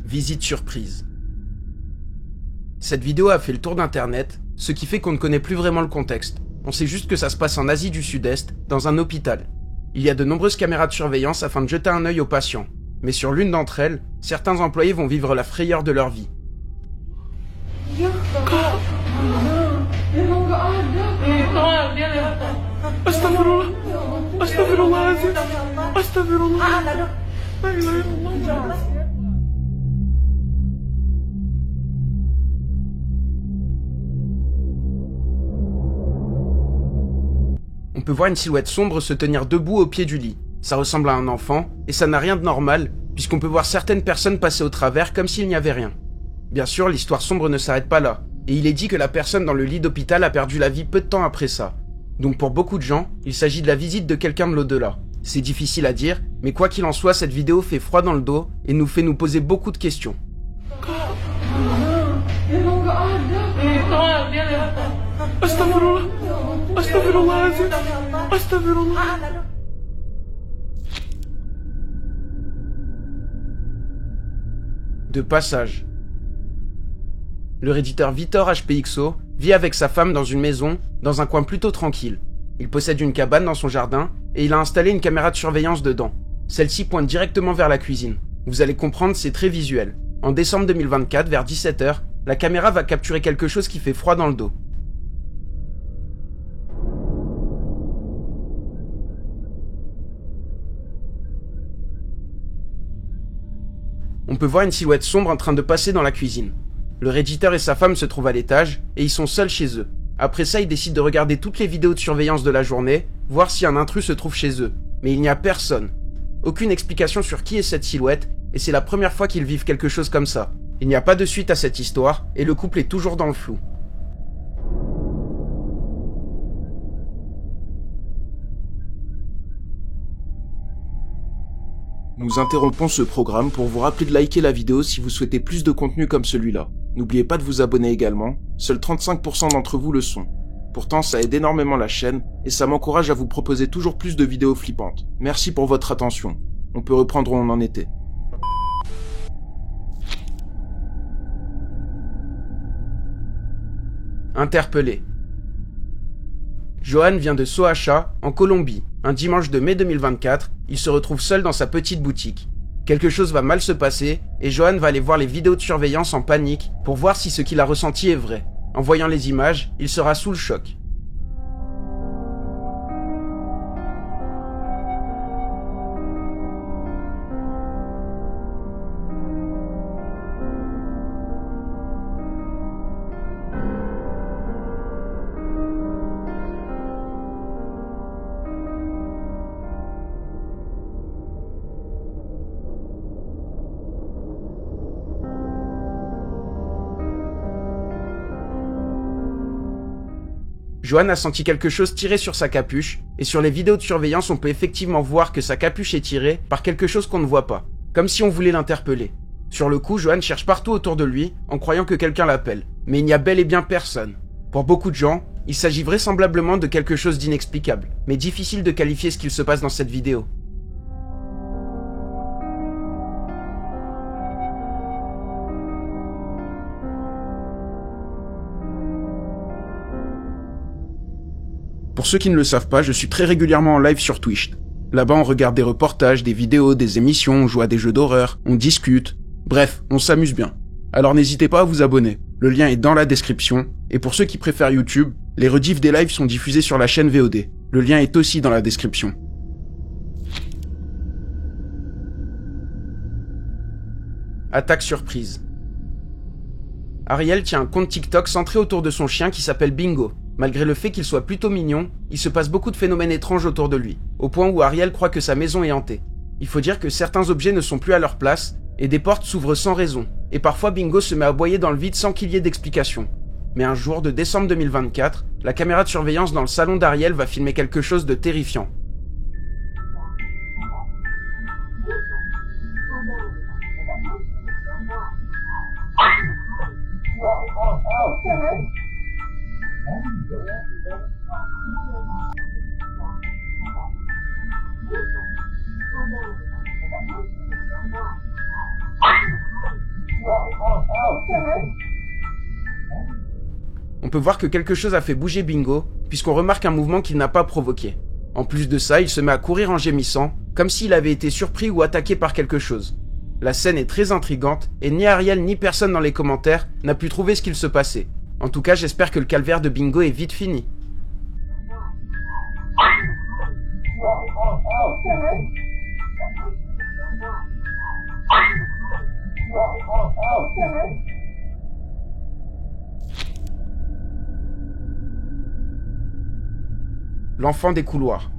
Visite surprise. Cette vidéo a fait le tour d'internet, ce qui fait qu'on ne connaît plus vraiment le contexte. On sait juste que ça se passe en Asie du Sud-Est, dans un hôpital. Il y a de nombreuses caméras de surveillance afin de jeter un œil aux patients. Mais sur l'une d'entre elles, certains employés vont vivre la frayeur de leur vie. On peut voir une silhouette sombre se tenir debout au pied du lit. Ça ressemble à un enfant, et ça n'a rien de normal, puisqu'on peut voir certaines personnes passer au travers comme s'il n'y avait rien. Bien sûr, l'histoire sombre ne s'arrête pas là, et il est dit que la personne dans le lit d'hôpital a perdu la vie peu de temps après ça. Donc pour beaucoup de gens, il s'agit de la visite de quelqu'un de l'au-delà. C'est difficile à dire, mais quoi qu'il en soit, cette vidéo fait froid dans le dos, et nous fait nous poser beaucoup de questions. De passage. Le réditeur Vitor HPXO vit avec sa femme dans une maison, dans un coin plutôt tranquille. Il possède une cabane dans son jardin, et il a installé une caméra de surveillance dedans. Celle-ci pointe directement vers la cuisine. Vous allez comprendre, c'est très visuel. En décembre 2024, vers 17h, la caméra va capturer quelque chose qui fait froid dans le dos. On peut voir une silhouette sombre en train de passer dans la cuisine. Le réditeur et sa femme se trouvent à l'étage, et ils sont seuls chez eux. Après ça, ils décident de regarder toutes les vidéos de surveillance de la journée, voir si un intrus se trouve chez eux. Mais il n'y a personne. Aucune explication sur qui est cette silhouette, et c'est la première fois qu'ils vivent quelque chose comme ça. Il n'y a pas de suite à cette histoire, et le couple est toujours dans le flou. Nous interrompons ce programme pour vous rappeler de liker la vidéo si vous souhaitez plus de contenu comme celui-là. N'oubliez pas de vous abonner également, seuls 35% d'entre vous le sont. Pourtant, ça aide énormément la chaîne, et ça m'encourage à vous proposer toujours plus de vidéos flippantes. Merci pour votre attention. On peut reprendre où on en était. Interpellé. Johan vient de Soacha, en Colombie. Un dimanche de mai 2024, il se retrouve seul dans sa petite boutique. Quelque chose va mal se passer, et Johan va aller voir les vidéos de surveillance en panique pour voir si ce qu'il a ressenti est vrai. En voyant les images, il sera sous le choc. Johan a senti quelque chose tirer sur sa capuche, et sur les vidéos de surveillance on peut effectivement voir que sa capuche est tirée par quelque chose qu'on ne voit pas, comme si on voulait l'interpeller. Sur le coup, Johan cherche partout autour de lui, en croyant que quelqu'un l'appelle, mais il n'y a bel et bien personne. Pour beaucoup de gens, il s'agit vraisemblablement de quelque chose d'inexplicable, mais difficile de qualifier ce qu'il se passe dans cette vidéo. Pour ceux qui ne le savent pas, je suis très régulièrement en live sur Twitch. Là-bas, on regarde des reportages, des vidéos, des émissions, on joue à des jeux d'horreur, on discute. Bref, on s'amuse bien. Alors n'hésitez pas à vous abonner. Le lien est dans la description. Et pour ceux qui préfèrent YouTube, les rediffs des lives sont diffusés sur la chaîne VOD. Le lien est aussi dans la description. Attaque surprise. Ariel tient un compte TikTok centré autour de son chien qui s'appelle Bingo. Malgré le fait qu'il soit plutôt mignon, il se passe beaucoup de phénomènes étranges autour de lui, au point où Ariel croit que sa maison est hantée. Il faut dire que certains objets ne sont plus à leur place, et des portes s'ouvrent sans raison, et parfois Bingo se met à aboyer dans le vide sans qu'il y ait d'explication. Mais un jour de décembre 2024, la caméra de surveillance dans le salon d'Ariel va filmer quelque chose de terrifiant. On peut voir que quelque chose a fait bouger Bingo, puisqu'on remarque un mouvement qu'il n'a pas provoqué. En plus de ça, il se met à courir en gémissant, comme s'il avait été surpris ou attaqué par quelque chose. La scène est très intrigante, et ni Ariel ni personne dans les commentaires n'a pu trouver ce qu'il se passait. En tout cas, j'espère que le calvaire de Bingo est vite fini. L'enfant des couloirs.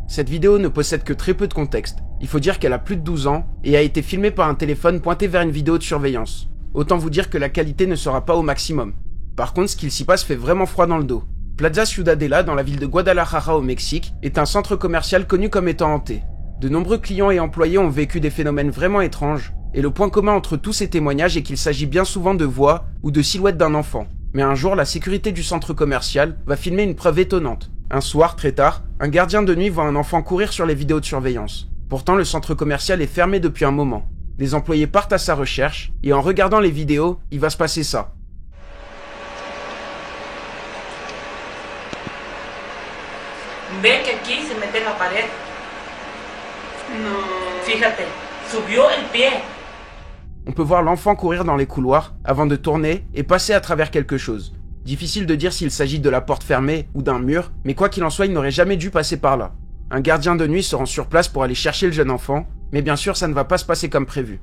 Cette vidéo ne possède que très peu de contexte. Il faut dire qu'elle a plus de 12 ans et a été filmée par un téléphone pointé vers une vidéo de surveillance. Autant vous dire que la qualité ne sera pas au maximum. Par contre, ce qu'il s'y passe fait vraiment froid dans le dos. Plaza Ciudadela, dans la ville de Guadalajara au Mexique, est un centre commercial connu comme étant hanté. De nombreux clients et employés ont vécu des phénomènes vraiment étranges, et le point commun entre tous ces témoignages est qu'il s'agit bien souvent de voix ou de silhouettes d'un enfant. Mais un jour, la sécurité du centre commercial va filmer une preuve étonnante. Un soir, très tard, un gardien de nuit voit un enfant courir sur les vidéos de surveillance. Pourtant, le centre commercial est fermé depuis un moment. Des employés partent à sa recherche, et en regardant les vidéos, il va se passer ça. Ve que aquí se mete en la pared. No. Fíjate, subió el pie. On peut voir l'enfant courir dans les couloirs avant de tourner et passer à travers quelque chose. Difficile de dire s'il s'agit de la porte fermée ou d'un mur, mais quoi qu'il en soit, il n'aurait jamais dû passer par là. Un gardien de nuit se rend sur place pour aller chercher le jeune enfant, mais bien sûr, ça ne va pas se passer comme prévu.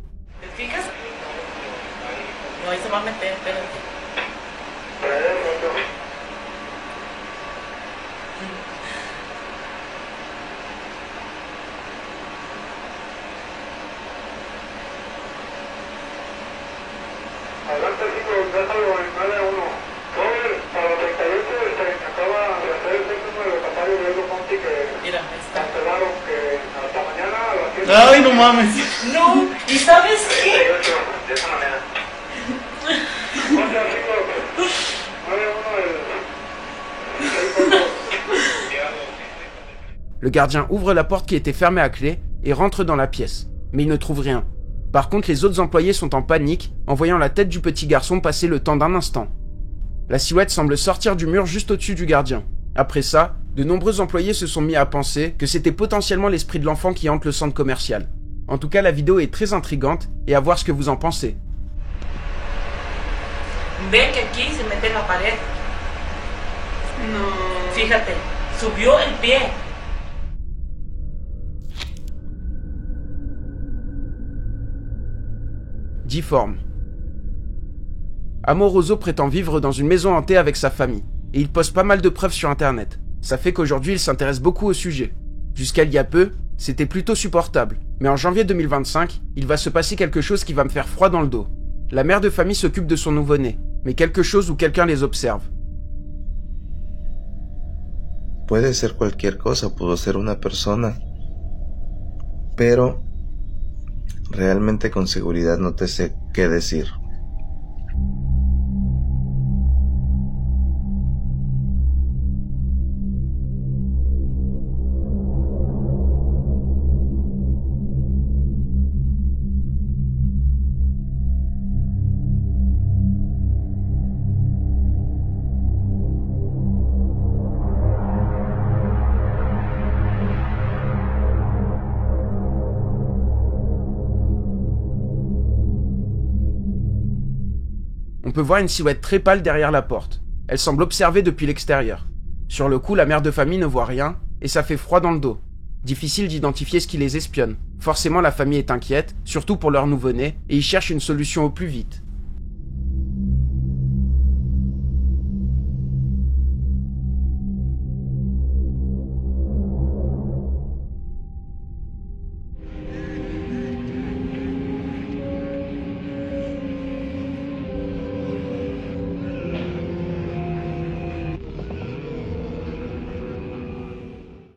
Adelante chicos, déjalo en 9-1. Joven, a los 38 acaba de hacer el sexto locatario de Diego Conti que cancelaron que hasta mañana a las 7. Ay, no mames. No, ¿y sabes qué? 38, de esa manera. O sea chicos, 9-1 Le gardien ouvre la porte qui était fermée à clé et rentre dans la pièce, mais il ne trouve rien. Par contre, les autres employés sont en panique en voyant la tête du petit garçon passer le temps d'un instant. La silhouette semble sortir du mur juste au-dessus du gardien. Après ça, de nombreux employés se sont mis à penser que c'était potentiellement l'esprit de l'enfant qui hante le centre commercial. En tout cas, la vidéo est très intrigante et à voir ce que vous en pensez. Ve que aquí se mete en la pared. No. Fíjate, subió el pie. Difforme. Amoroso prétend vivre dans une maison hantée avec sa famille, et il poste pas mal de preuves sur internet. Ça fait qu'aujourd'hui il s'intéresse beaucoup au sujet. Jusqu'à il y a peu, c'était plutôt supportable, mais en janvier 2025, il va se passer quelque chose qui va me faire froid dans le dos. La mère de famille s'occupe de son nouveau-né, mais quelque chose ou quelqu'un les observe. Puede ser cualquier cosa, pudo ser una persona, pero realmente con seguridad no te sé qué decir. On peut voir une silhouette très pâle derrière la porte. Elle semble observer depuis l'extérieur. Sur le coup, la mère de famille ne voit rien, et ça fait froid dans le dos. Difficile d'identifier ce qui les espionne. Forcément, la famille est inquiète, surtout pour leur nouveau-né, et ils cherchent une solution au plus vite.